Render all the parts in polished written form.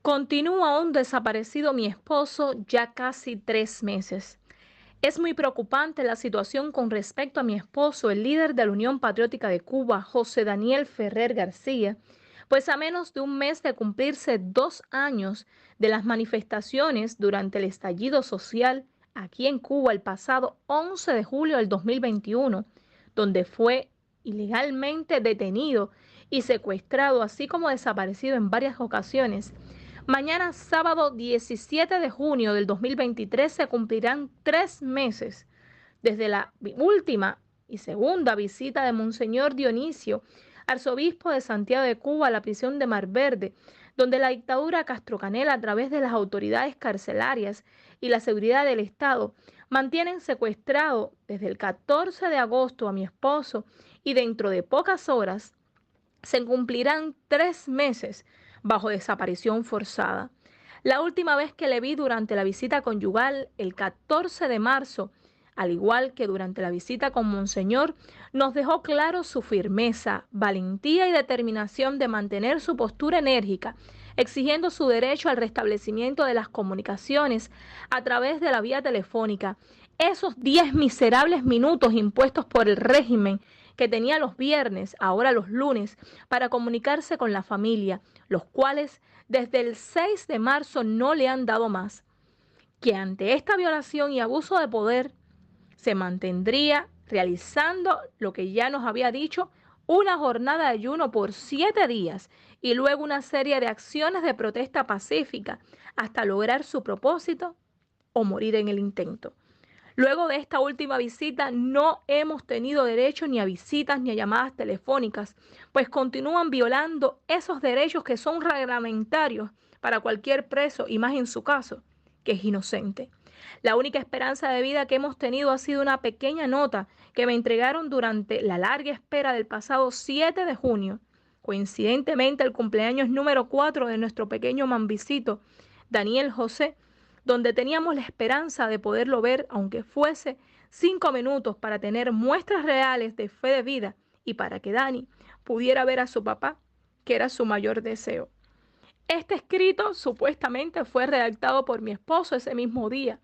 Continúa aún desaparecido mi esposo ya casi 3 meses. Es muy preocupante la situación con respecto a mi esposo, el líder de la Unión Patriótica de Cuba, José Daniel Ferrer García, pues a menos de un mes de cumplirse 2 años de las manifestaciones durante el estallido social aquí en Cuba el pasado 11 de julio del 2021, donde fue ilegalmente detenido y secuestrado, así como desaparecido en varias ocasiones. Mañana, sábado 17 de junio del 2023, se cumplirán 3 meses desde la última y segunda visita de Monseñor Dionisio, arzobispo de Santiago de Cuba, a la prisión de Mar Verde, donde la dictadura Castro Canel, a través de las autoridades carcelarias y la seguridad del Estado, mantienen secuestrado desde el 14 de agosto a mi esposo, y dentro de pocas horas se cumplirán 3 meses bajo desaparición forzada. La última vez que le vi durante la visita conyugal, el 14 de marzo, al igual que durante la visita con Monseñor, nos dejó claro su firmeza, valentía y determinación de mantener su postura enérgica, exigiendo su derecho al restablecimiento de las comunicaciones a través de la vía telefónica. Esos 10 miserables minutos impuestos por el régimen que tenía los viernes, ahora los lunes, para comunicarse con la familia, los cuales desde el 6 de marzo no le han dado más, que ante esta violación y abuso de poder se mantendría realizando lo que ya nos había dicho, una jornada de ayuno por 7 días y luego una serie de acciones de protesta pacífica hasta lograr su propósito o morir en el intento. Luego de esta última visita no hemos tenido derecho ni a visitas ni a llamadas telefónicas, pues continúan violando esos derechos que son reglamentarios para cualquier preso, y más en su caso, que es inocente. La única esperanza de vida que hemos tenido ha sido una pequeña nota que me entregaron durante la larga espera del pasado 7 de junio, coincidentemente el cumpleaños número 4 de nuestro pequeño mambicito, Daniel José, donde teníamos la esperanza de poderlo ver, aunque fuese 5 minutos, para tener muestras reales de fe de vida y para que Dani pudiera ver a su papá, que era su mayor deseo. Este escrito supuestamente fue redactado por mi esposo ese mismo día,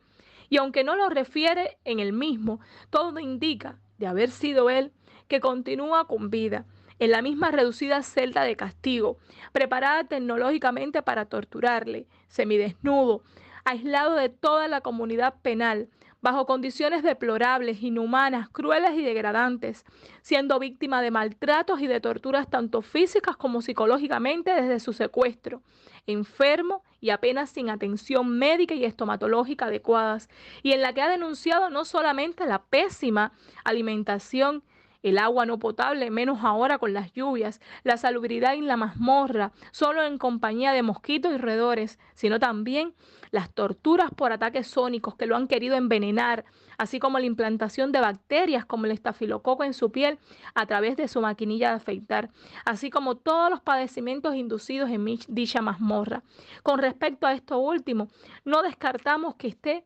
y aunque no lo refiere en el mismo, todo indica, de haber sido él, que continúa con vida en la misma reducida celda de castigo, preparada tecnológicamente para torturarle, semidesnudo, aislado de toda la comunidad penal, bajo condiciones deplorables, inhumanas, crueles y degradantes, siendo víctima de maltratos y de torturas tanto físicas como psicológicamente desde su secuestro, enfermo y apenas sin atención médica y estomatológica adecuadas, y en la que ha denunciado no solamente la pésima alimentación, el agua no potable, menos ahora con las lluvias, la salubridad en la mazmorra, solo en compañía de mosquitos y roedores, sino también las torturas por ataques sónicos que lo han querido envenenar, así como la implantación de bacterias como el estafilococo en su piel a través de su maquinilla de afeitar, así como todos los padecimientos inducidos en dicha mazmorra. Con respecto a esto último, no descartamos que esté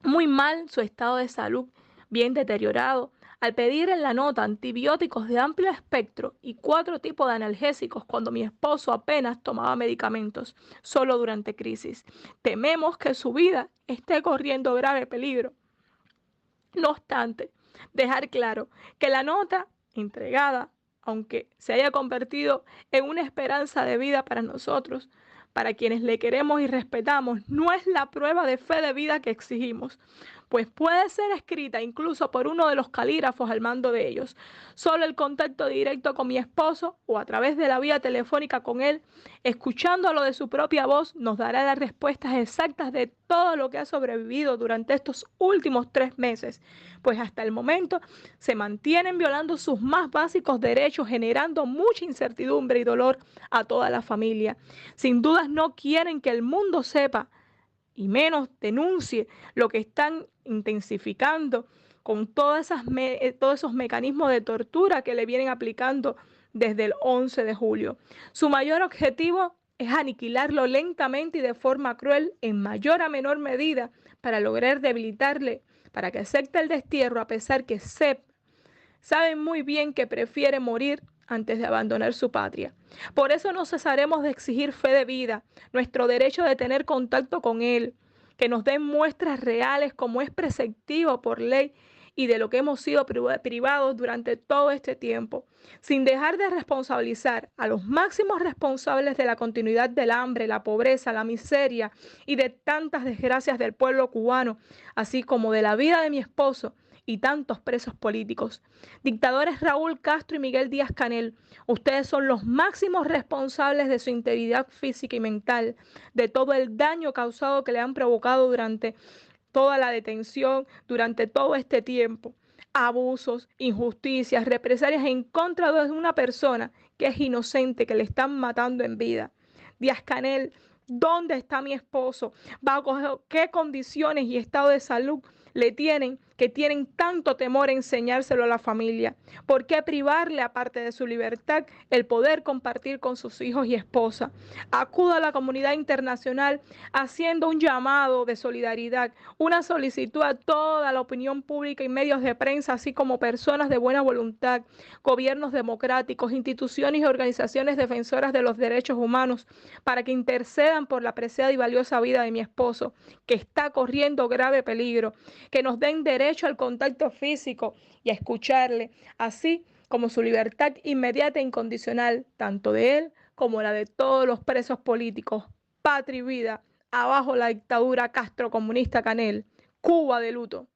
muy mal su estado de salud, bien deteriorado, al pedir en la nota antibióticos de amplio espectro y 4 tipos de analgésicos cuando mi esposo apenas tomaba medicamentos, solo durante crisis. Tememos que su vida esté corriendo grave peligro. No obstante, dejar claro que la nota entregada, aunque se haya convertido en una esperanza de vida para nosotros, para quienes le queremos y respetamos, no es la prueba de fe de vida que exigimos, pues puede ser escrita incluso por uno de los calígrafos al mando de ellos. Solo el contacto directo con mi esposo o a través de la vía telefónica con él, escuchándolo de su propia voz, nos dará las respuestas exactas de todo lo que ha sobrevivido durante estos últimos 3 meses, pues hasta el momento se mantienen violando sus más básicos derechos, generando mucha incertidumbre y dolor a toda la familia. Sin dudas no quieren que el mundo sepa y menos denuncie lo que están intensificando con todos esos mecanismos de tortura que le vienen aplicando desde el 11 de julio. Su mayor objetivo es aniquilarlo lentamente y de forma cruel, en mayor a menor medida, para lograr debilitarle, para que acepte el destierro, a pesar que saben muy bien que prefiere morir antes de abandonar su patria. Por eso no cesaremos de exigir fe de vida, nuestro derecho de tener contacto con Él, que nos den muestras reales como es preceptivo por ley y de lo que hemos sido privados durante todo este tiempo, sin dejar de responsabilizar a los máximos responsables de la continuidad del hambre, la pobreza, la miseria y de tantas desgracias del pueblo cubano, así como de la vida de mi esposo y tantos presos políticos. Dictadores Raúl Castro y Miguel Díaz-Canel, ustedes son los máximos responsables de su integridad física y mental, de todo el daño causado que le han provocado durante toda la detención, durante todo este tiempo. Abusos, injusticias, represalias en contra de una persona que es inocente, que le están matando en vida. Díaz-Canel, ¿dónde está mi esposo? ¿Bajo qué condiciones y estado de salud le tienen, que tienen tanto temor a enseñárselo a la familia? ¿Por qué privarle, aparte de su libertad, el poder compartir con sus hijos y esposa? Acuda a la comunidad internacional haciendo un llamado de solidaridad, una solicitud a toda la opinión pública y medios de prensa, así como personas de buena voluntad, gobiernos democráticos, instituciones y organizaciones defensoras de los derechos humanos, para que intercedan por la preciada y valiosa vida de mi esposo, que está corriendo grave peligro, que nos den derecho al contacto físico y a escucharle, así como su libertad inmediata e incondicional, tanto de él como la de todos los presos políticos. Patria y vida, abajo la dictadura castrocomunista Canel, Cuba de luto.